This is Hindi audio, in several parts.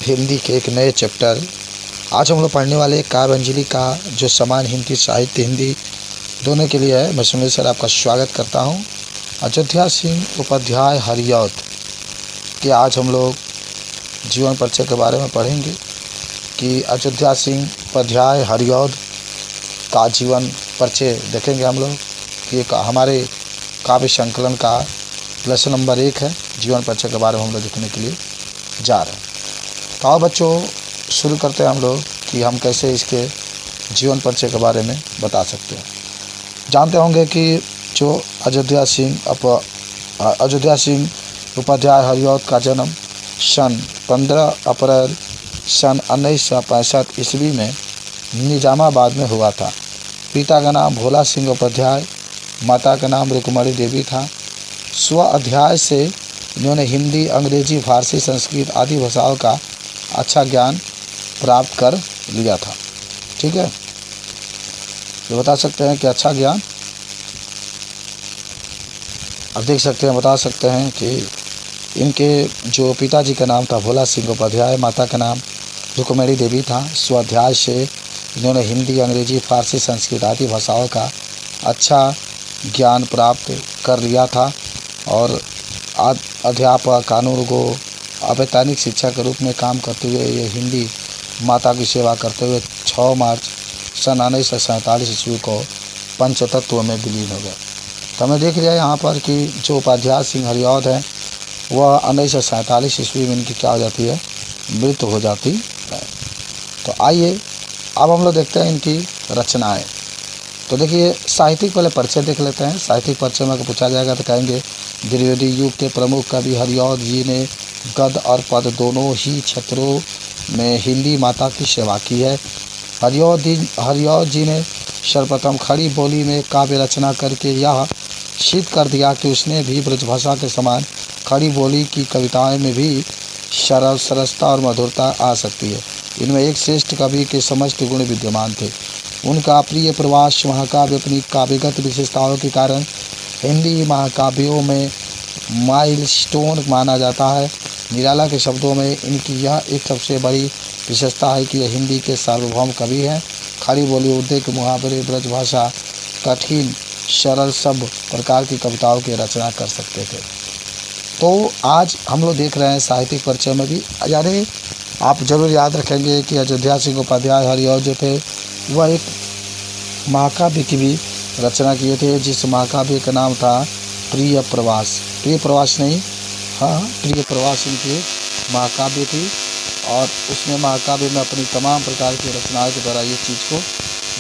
हिंदी के एक नए चैप्टर। आज हम लोग पढ़ने वाले काव्यांजलि का जो समान हिंदी साहित्य हिंदी दोनों के लिए है। मैं सुनील सर आपका स्वागत करता हूं। अयोध्या सिंह उपाध्याय हरिऔध के आज हम लोग जीवन परिचय के बारे में पढ़ेंगे कि अयोध्या सिंह उपाध्याय हरिऔध का जीवन परिचय देखेंगे हम लोग कि एक हमारे काव्य संकलन का लेसन नंबर 1 है। जीवन परिचय के बारे में हम लोग देखने के लिए जा रहे हैं। तो आओ बच्चों शुरू करते हैं हम लोग कि हम कैसे इसके जीवन परिचय के बारे में बता सकते हैं। जानते होंगे कि जो अयोध्या सिंह उपाध्याय हरिऔध का जन्म सन 15 अप्रैल सन 1965 ईस्वी में निजामाबाद में हुआ था। पिता का नाम भोला सिंह उपाध्याय, माता का नाम रुक्मणी देवी था। स्व अध्याय से इन्होंने हिंदी, अंग्रेजी, फारसी, संस्कृत आदि भाषाओं का अच्छा ज्ञान प्राप्त कर लिया था। ठीक है, ये बता सकते हैं कि अच्छा ज्ञान अब देख सकते हैं, बता सकते हैं कि इनके जो पिताजी का नाम था भोला सिंह उपाध्याय, माता का नाम रुक्मणी देवी था। स्वाध्याय से इन्होंने हिंदी, अंग्रेजी, फारसी, संस्कृत आदि भाषाओं का अच्छा ज्ञान प्राप्त कर लिया था और अध्यापक, कानूनगो, अवैतनिक शिक्षा के रूप में काम करते हुए ये हिंदी माता की सेवा करते हुए 6 मार्च सन 1947 ईस्वी को पंचतत्व में विलीन हो गए। तो हमें देख लिया यहाँ पर कि जो उपाध्याय सिंह हरिऔध है वह 1947 ईस्वी में इनकी क्या हो जाती है, मृत्यु हो जाती है। तो आइए अब हम लोग देखते हैं इनकी रचनाएं। तो देखिए साहित्यिक पहले परिचय देख लेते हैं। साहित्यिक परिचय में पूछा जाएगा तो कहेंगे द्विवेदी युग के प्रमुख कवि हरिऔध जी ने गद्य और पद दोनों ही क्षेत्रों में हिंदी माता की सेवा की है। हरिऔध जी ने सर्वप्रथम खड़ी बोली में काव्य रचना करके यह सिद्ध कर दिया कि उसने भी ब्रजभाषा के समान खड़ी बोली की कविताओं में भी सरसता और मधुरता आ सकती है। इनमें एक श्रेष्ठ कवि के समस्त गुण विद्यमान थे। उनका प्रिय प्रवास महाकाव्य अपनी काव्यगत विशेषताओं के कारण हिंदी महाकाव्यों में माइलस्टोन माना जाता है। निराला के शब्दों में इनकी यह एक सबसे बड़ी विशेषता है कि यह हिंदी के सार्वभौम कवि हैं। खड़ी बोली, उद्योग, मुहावरे, ब्रजभाषा, कठिन सरल सब प्रकार की कविताओं की रचना कर सकते थे। तो आज हम लोग देख रहे हैं साहित्यिक परिचय में भी यानी आप जरूर याद रखेंगे कि अयोध्या सिंह उपाध्याय हरिऔध जो थे वह एक महाकाव्य की भी रचना किए थे, जिस महाकाव्य का नाम था प्रिय प्रवास। प्रिय प्रवास नहीं, हाँ प्रिय प्रवास इनकी महाकाव्य थी और उसमें महाकाव्य में अपनी तमाम प्रकार की रचनाओं के द्वारा ये चीज़ को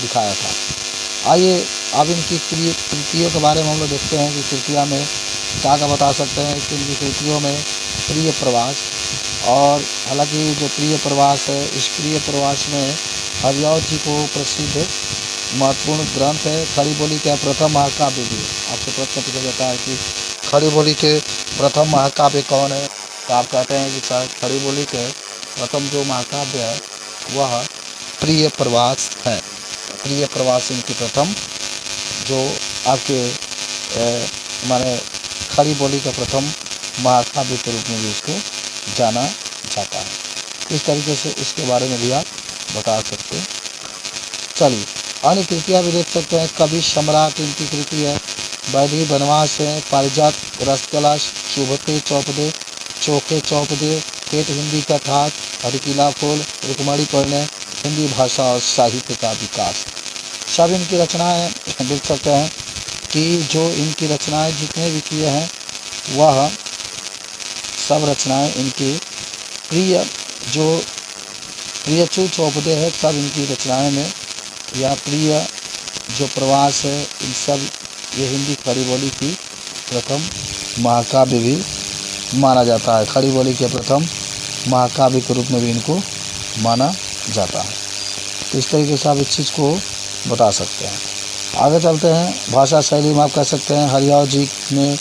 दिखाया था। आइए अब इनकी कृतियों के बारे में हम लोग देखते हैं कि कृतियाँ में क्या बता सकते हैं कि इनकी कृतियों में प्रिय प्रवास और हालांकि जो प्रिय प्रवास है इस प्रिय प्रवास में हरिऔध जी को प्रसिद्ध महत्वपूर्ण ग्रंथ है। खड़ी बोली का प्रथम महाकाव्य भी आपसे प्रश्न पूछा जाता है कि खड़ी बोली के प्रथम महाकाव्य कौन है, तो आप कहते हैं कि खड़ी बोली के प्रथम जो महाकाव्य है वह प्रिय प्रवास है। प्रिय प्रवास इनकी प्रथम जो आपके माने खड़ी बोली का प्रथम महाकाव्य के रूप में भी इसको जाना जाता है। इस तरीके से इसके बारे में भी आप बता सकते हैं। चलिए अन्य कृतियाँ भी देख सकते हैं। कवि सम्राट इनकी कृति है। वैदेही वनवास है, पारिजात, रसकला, शुभते चौपदे, चौके चौपदे, ठेठ हिंदी का ठाठ, हरिकिला फूल, रुक्मणी परिणय, हिंदी भाषा और साहित्य का विकास, सब इनकी रचनाएं देख सकते हैं कि जो इनकी रचनाएं जितने भी किए हैं वह सब रचनाएं इनकी प्रियचू चौपदे है, सब इनकी रचनाएं में या प्रिय जो प्रवास है इन सब ये हिंदी खड़ी बोली की प्रथम महाकाव्य भी माना जाता है। खड़ी बोली के प्रथम महाकाव्य के रूप में भी इनको माना जाता है। तो इस तरीके से आप इस चीज़ को बता सकते हैं। आगे चलते हैं। भाषा शैली में आप कह सकते हैं हरिऔध जी ने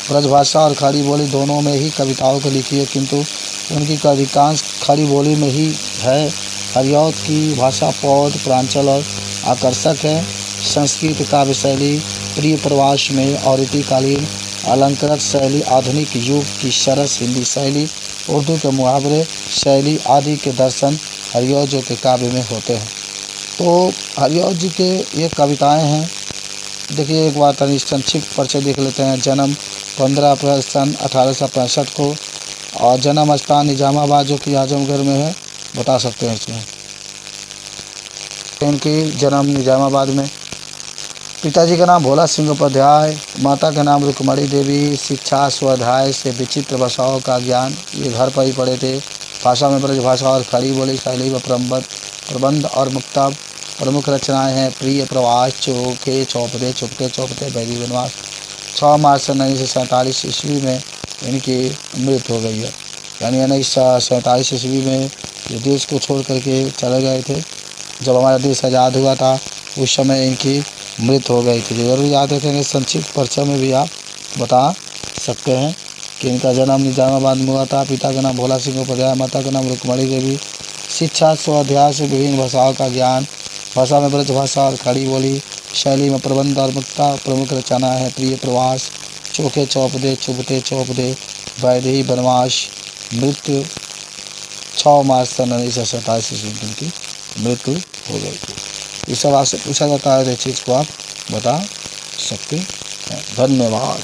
ब्रजभाषा और खड़ी बोली दोनों में ही कविताओं को लिखी है, किंतु उनकी अधिकांश खड़ी बोली में ही है। हरिऔध की भाषा पौध, प्रांचल और आकर्षक है। संस्कृत काव्य शैली प्रिय प्रवास में और रीतिकालीन अलंकृत शैली, आधुनिक युग की सरस हिंदी शैली उर्दू के मुहावरे, शैली आदि के दर्शन हरिऔध जी के काव्य में होते हैं। तो हरिऔध जी के ये कविताएं हैं। देखिए एक बार संक्षिप्त परिचय देख लेते हैं। जन्म 15 अप्रैल सन 1865 को और जन्म स्थान निजामाबाद जो कि आजमगढ़ में है, बता सकते हैं इसमें। इनकी जन्म निजामाबाद में। पिताजी का नाम भोला सिंह उपाध्याय, माता का नाम रुक्मणी देवी। शिक्षा स्वाध्याय से विचित्र भाषाओं का ज्ञान, ये घर पर ही पढ़े थे। भाषा में ब्रजभाषा और खड़ी बोली शैली व प्रबंध और मुक्ता प्रमुख रचनाएं हैं। प्रिय प्रवास, चोखे चौपदे, चुपके चौपदे, वैरी वनवास। 6 मार्च सन 1947 ईस्वी में इनकी मृत्यु हो गई है। यानी 1947 ईस्वी में ये देश को छोड़ करके चले गए थे। जब हमारा देश आज़ाद हुआ था उस समय इनकी मृत्यु हो गई थी। जरूर याद रखेंगे। संक्षिप्त परिचय में भी आप बता सकते हैं कि इनका जन्म निजामाबाद में हुआ था। पिता का नाम भोला सिंह उपाध्याय, माता का नाम रुक्मणी देवी। शिक्षा स्वाध्याय से विभिन्न भाषाओं का ज्ञान, भाषा में ब्रजभाषा और खड़ी बोली, शैली में प्रबंध और मुक्ता प्रमुख रचना है। प्रिय प्रवास, चोखे चौपदे, चुभते चौपदे, वैदेही वनवास। मृत्यु 6 मार्च सन 1947 ईस्वी में इनकी मृत्यु हो गई थी। इस सवाल से पूछा जाता है, इस चीज़ को आप बता सकते हैं। धन्यवाद।